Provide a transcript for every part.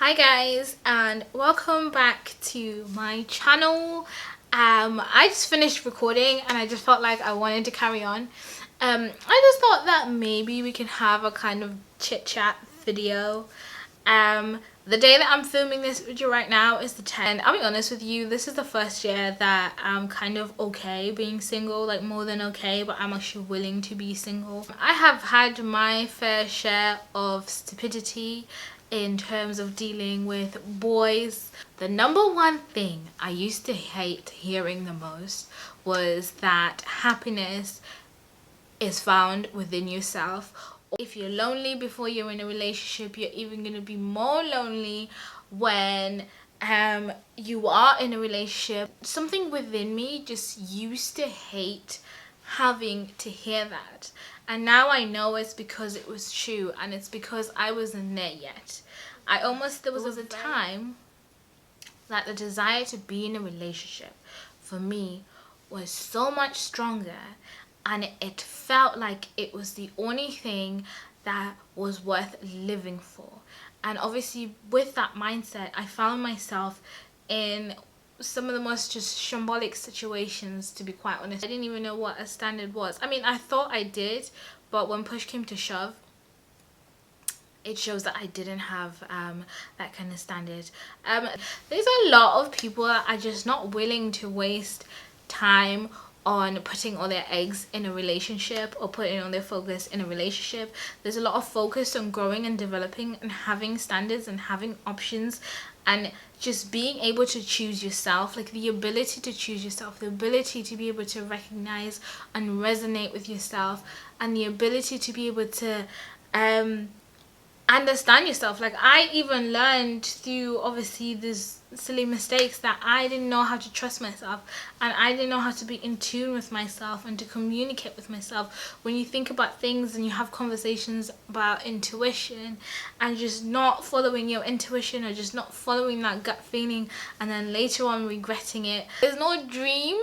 Hi guys, and welcome back to my channel. I just finished recording and I just felt like I wanted to carry on. I just thought that maybe we can have a kind of chit chat video. The day that I'm filming this video right now is the 10th. I'll be honest with you, this is the first year that I'm kind of okay being single, like more than okay, but I'm actually willing to be single. I have had my fair share of stupidity in terms of dealing with boys. The number one thing I used to hate hearing the most was that happiness is found within yourself. If you're lonely before you're in a relationship, you're even going to be more lonely when you are in a relationship. Something within me just used to hate having to hear that, and now I know it's because it was true, and it's because I wasn't there yet. There was a time that the desire to be in a relationship for me was so much stronger, and it felt like it was the only thing that was worth living for. And obviously with that mindset, I found myself in some of the most just shambolic situations, to be quite honest. I didn't even know what a standard was. I mean, I thought I did, but when push came to shove, it shows that I didn't have that kind of standard. There's a lot of people that are just not willing to waste time on putting all their eggs in a relationship or putting all their focus in a relationship. There's a lot of focus on growing and developing and having standards and having options and just being able to choose yourself, like the ability to choose yourself, the ability to be able to recognize and resonate with yourself, and the ability to be able to understand yourself. Like, I even learned through obviously these silly mistakes that I didn't know how to trust myself, and I didn't know how to be in tune with myself and to communicate with myself. When you think about things and you have conversations about intuition and just not following your intuition, or just not following that gut feeling, and then later on regretting it, there's no dream.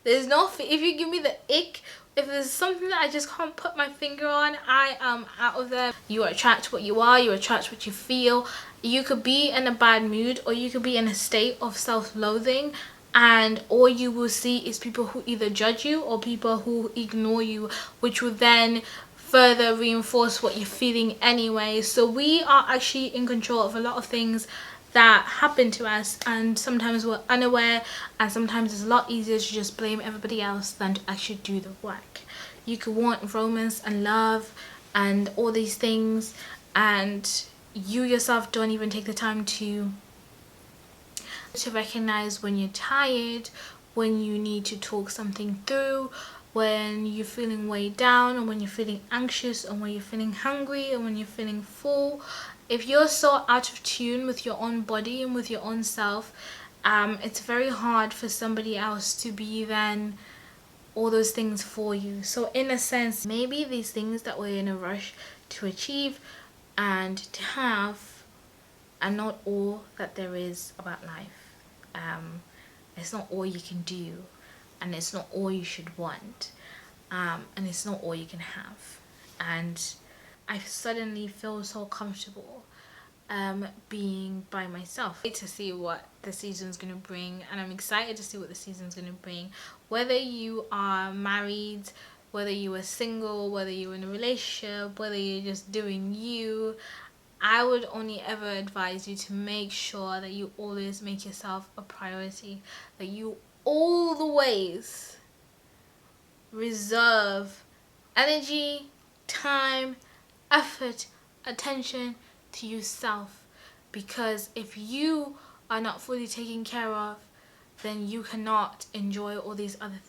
There's no, if you give me the ick, if there's something that I just can't put my finger on, I am out of there. You attract what you are, you attract what you feel. You could be in a bad mood, or you could be in a state of self-loathing, and all you will see is people who either judge you or people who ignore you, which will then further reinforce what you're feeling anyway. So we are actually in control of a lot of things that happen to us, and sometimes we're unaware, and sometimes it's a lot easier to just blame everybody else than to actually do the work. You could want romance and love and all these things, and you yourself don't even take the time to recognize when you're tired, when you need to talk something through, when you're feeling weighed down, or when you're feeling anxious, or when you're feeling hungry, or when you're feeling full. If you're so out of tune with your own body and with your own self, it's very hard for somebody else to be then all those things for you. So in a sense, maybe these things that we're in a rush to achieve and to have are not all that there is about life. It's not all you can do, and it's not all you should want, and it's not all you can have. And I suddenly feel so comfortable being by myself. To see what the season's gonna bring, and I'm excited to see what the season's gonna bring. Whether you are married, whether you are single, whether you're in a relationship, whether you're just doing you, I would only ever advise you to make sure that you always make yourself a priority, that you always reserve energy, time, effort, attention to yourself. Because if you are not fully taken care of, then you cannot enjoy all these other things.